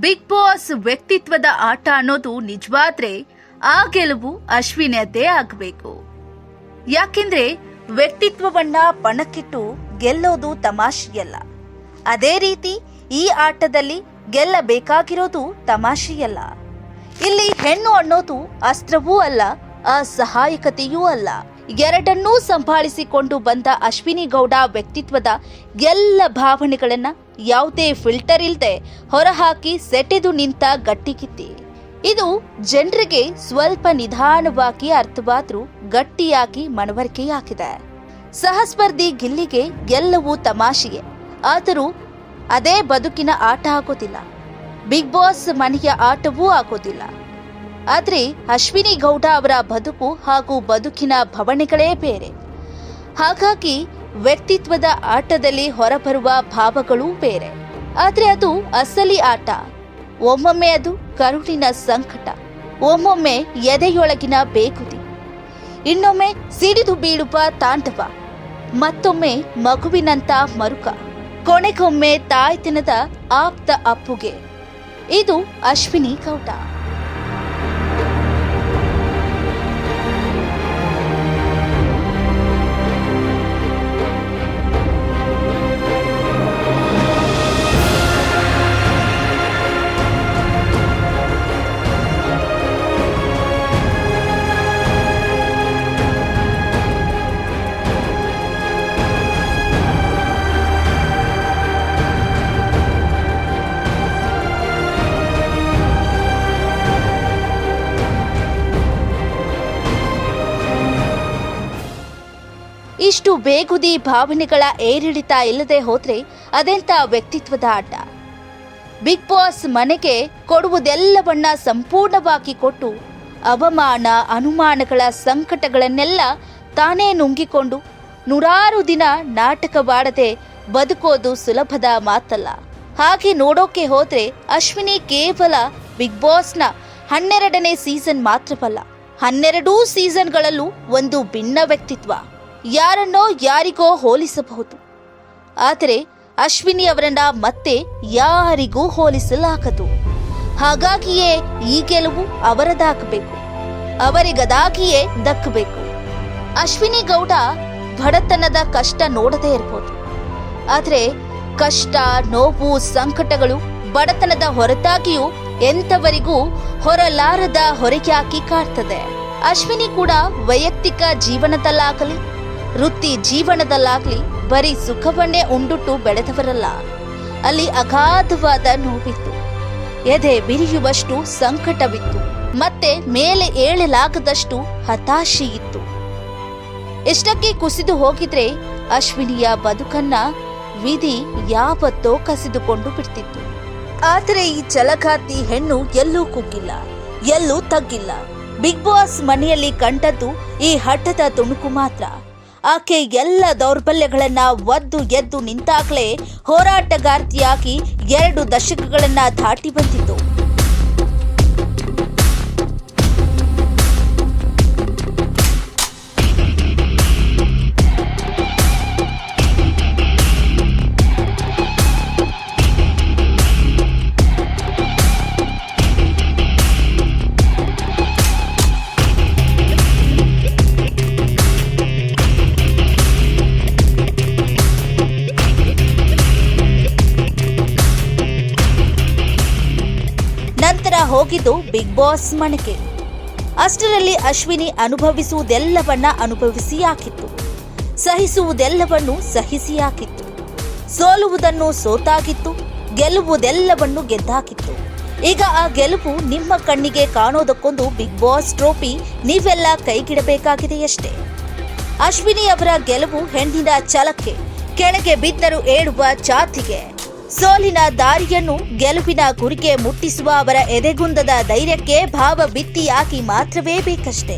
Big boss ವ್ಯಕ್ತಿತ್ವದ ಆಟ ಅನ್ನೋದು ನಿಜವಾದ್ರೆ ಆ ಗೆಲುವು ಅಶ್ವಿನಿಯದ್ದೇ ಆಗಬೇಕು. ಯಾಕೆಂದ್ರೆ ವ್ಯಕ್ತಿತ್ವವನ್ನ ಪಣಕ್ಕಿಟ್ಟು ಗೆಲ್ಲೋದು ತಮಾಷೆಯಲ್ಲ. ಅದೇ ರೀತಿ ಈ ಆಟದಲ್ಲಿ ಗೆಲ್ಲಬೇಕಾಗಿರೋದು ತಮಾಷೆಯಲ್ಲ. ಇಲ್ಲಿ ಹೆಣ್ಣು ಅನ್ನೋದು ಅಸ್ತ್ರವೂ ಅಲ್ಲ, ಅಸಹಾಯಕತೆಯೂ ಅಲ್ಲ. ಎರಡನ್ನೂ ಸಂಭಾಳಿಸಿಕೊಂಡು ಬಂದ ಅಶ್ವಿನಿ ಗೌಡ ವ್ಯಕ್ತಿತ್ವದ ಎಲ್ಲ ಭಾವನೆಗಳನ್ನ ಯಾವುದೇ ಫಿಲ್ಟರ್ ಇಲ್ಲದೆ ಹೊರಹಾಕಿ ಸೆಟೆದು ನಿಂತ ಗಟ್ಟಿಗಿತ್ತಿ. ಇದು ಜನರಿಗೆ ಸ್ವಲ್ಪ ನಿಧಾನವಾಗಿ ಅರ್ಥವಾದ್ರೂ ಗಟ್ಟಿಯಾಗಿ ಮನವರಿಕೆಯಾಗಿದೆ. ಸಹಸ್ಪರ್ಧಿ ಗಿಲ್ಲಿಗೆ ಎಲ್ಲವೂ ತಮಾಷೆಯೇ, ಆದರೂ ಅದೇ ಬದುಕಿನ ಆಟ ಆಗೋದಿಲ್ಲ. ಬಿಗ್ ಬಾಸ್ ಮನೆಯ ಆಟವೂ ಆಗೋದಿಲ್ಲ. ಆದರೆ ಅಶ್ವಿನಿ ಗೌಡ ಅವರ ಬದುಕು ಹಾಗೂ ಬದುಕಿನ ಭವಣೆಗಳೇ ಬೇರೆ. ಹಾಗಾಗಿ ವ್ಯಕ್ತಿತ್ವದ ಆಟದಲ್ಲಿ ಹೊರಬರುವ ಭಾವಗಳೂ ಬೇರೆ. ಆದರೆ ಅದು ಅಸಲಿ ಆಟ. ಒಮ್ಮೊಮ್ಮೆ ಅದು ಕರುಳಿನ ಸಂಕಟ, ಒಮ್ಮೊಮ್ಮೆ ಎದೆಯೊಳಗಿನ ಬೇಗುದಿ, ಇನ್ನೊಮ್ಮೆ ಸಿಡಿದು ಬೀಳುವ ತಾಂಡವ, ಮತ್ತೊಮ್ಮೆ ಮಗುವಿನಂತ ಮರುಕ, ಕೊನೆಗೊಮ್ಮೆ ತಾಯ್ತನದ ಆಪ್ತ ಅಪ್ಪುಗೆ. ಇದು ಅಶ್ವಿನಿ ಗೌಡ. ಇಷ್ಟು ಬೇಗುದಿ ಭಾವನೆಗಳ ಏರಿಳಿತ ಇಲ್ಲದೆ ಹೋದ್ರೆ ಅದೆಂತ ವ್ಯಕ್ತಿತ್ವದ ಆಟ. ಬಿಗ್ ಬಾಸ್ ಮನೆಗೆ ಕೊಡುವುದೆಲ್ಲವನ್ನ ಸಂಪೂರ್ಣವಾಗಿ ಕೊಟ್ಟು ಅವಮಾನ, ಅನುಮಾನಗಳ ಸಂಕಟಗಳನ್ನೆಲ್ಲ ತಾನೇ ನುಂಗಿಕೊಂಡು ನೂರಾರು ದಿನ ನಾಟಕವಾಡದೆ ಬದುಕೋದು ಸುಲಭದ ಮಾತಲ್ಲ. ಹಾಗೆ ನೋಡೋಕೆ ಹೋದ್ರೆ ಅಶ್ವಿನಿ ಕೇವಲ ಬಿಗ್ ಬಾಸ್ನ 12ನೇ ಸೀಸನ್ ಮಾತ್ರವಲ್ಲ, 12 ಸೀಸನ್ಗಳಲ್ಲೂ ಒಂದು ಭಿನ್ನ ವ್ಯಕ್ತಿತ್ವ. ಯಾರನ್ನೋ ಯಾರಿಗೋ ಹೋಲಿಸಬಹುದು, ಆದರೆ ಅಶ್ವಿನಿ ಅವರನ್ನ ಮತ್ತೆ ಯಾರಿಗೂ ಹೋಲಿಸಲಾಗದು. ಹಾಗಾಗಿಯೇ ಈ ಗೆಲುವು ಅವರದಾಗಬೇಕು, ಅವರಿಗದಾಗಿಯೇ ದಕ್ಕಬೇಕು. ಅಶ್ವಿನಿ ಗೌಡ ಬಡತನದ ಕಷ್ಟ ನೋಡದೇ ಇರಬಹುದು, ಆದರೆ ಕಷ್ಟ, ನೋವು, ಸಂಕಟಗಳು ಬಡತನದ ಹೊರತಾಗಿಯೂ ಎಂಥವರಿಗೂ ಹೊರಲಾರದ ಹೊರಗೆ ಕಾಡ್ತದೆ. ಅಶ್ವಿನಿ ಕೂಡ ವೈಯಕ್ತಿಕ ಜೀವನದಲ್ಲಾಗಲಿ ವೃತ್ತಿ ಜೀವನದಲ್ಲಾಗ್ಲಿ ಬರೀ ಸುಖವನ್ನೇ ಉಂಡುಟ್ಟು ಬೆಳೆದವರಲ್ಲ. ಅಲ್ಲಿ ಅಗಾಧವಾದ ನೋವಿತ್ತು, ಎದೆ ಬಿರಿಯುವಷ್ಟು ಸಂಕಟವಿತ್ತು, ಮತ್ತೆ ಮೇಲೆ ಏಳಲಾಗದಷ್ಟು ಹತಾಶೆ ಇತ್ತು. ಎಷ್ಟಕ್ಕೆ ಕುಸಿದು ಹೋಗಿದ್ರೆ ಅಶ್ವಿನಿಯ ಬದುಕನ್ನ ವಿಧಿ ಯಾವತ್ತೋ ಕಸಿದುಕೊಂಡು ಬಿಡ್ತಿತ್ತು. ಆದರೆ ಈ ಛಲಗಾತಿ ಹೆಣ್ಣು ಎಲ್ಲೂ ಕುಗ್ಗಿಲ್ಲ, ಎಲ್ಲೂ ತಗ್ಗಿಲ್ಲ. ಬಿಗ್ ಬಾಸ್ ಮನೆಯಲ್ಲಿ ಕಂಡದ್ದು ಈ ಹಠದ ತುಣುಕು ಮಾತ್ರ. ಆಕೆ ಎಲ್ಲ ದೌರ್ಬಲ್ಯಗಳನ್ನ ಒದ್ದು ಎದ್ದು ನಿಂತಾಗಲೇ ಹೋರಾಟಗಾರ್ತಿಯಾಗಿ 2 ದಶಕಗಳನ್ನ ದಾಟಿ ಬಂದಿತ್ತು. ನಂತರ ಹೋಗಿದ್ದು ಬಿಗ್ ಬಾಸ್ ಮನೆಗೆ. ಅಷ್ಟರಲ್ಲಿ ಅಶ್ವಿನಿ ಅನುಭವಿಸುವುದೆಲ್ಲವನ್ನ ಅನುಭವಿಸಿಯಾಕಿತ್ತು, ಸಹಿಸುವುದೆಲ್ಲವನ್ನು ಸಹಿಸಿಯಾಕಿತ್ತು, ಸೋಲುವುದನ್ನು ಸೋತಾಗಿತ್ತು, ಗೆಲ್ಲುವುದೆಲ್ಲವನ್ನು ಗೆದ್ದಾಕಿತ್ತು. ಈಗ ಆ ಗೆಲುವು ನಿಮ್ಮ ಕಣ್ಣಿಗೆ ಕಾಣೋದಕ್ಕೊಂದು ಬಿಗ್ ಬಾಸ್ ಟ್ರೋಫಿ ನೀವೆಲ್ಲ ಕೈಗಿಡಬೇಕಾಗಿದೆಯಷ್ಟೇ. ಅಶ್ವಿನಿ ಅವರ ಗೆಲುವು ಹೆಣ್ಣಿನ ಛಲಕ್ಕೆ, ಕೆಳಗೆ ಬಿದ್ದರೂ ಏಳುವ ಛಾತಿಗೆ, ಸೋಲಿನ ದಾರಿಯನ್ನು ಗೆಲುವಿನ ಗುರಿಗೆ ಮುಟ್ಟಿಸುವ ಅವರ ಎದೆಗುಂದದ ಧೈರ್ಯಕ್ಕೆ ಭಾವ ಬಿತ್ತಿಯಾಗಿ ಮಾತ್ರವೇ ಬೇಕಷ್ಟೇ.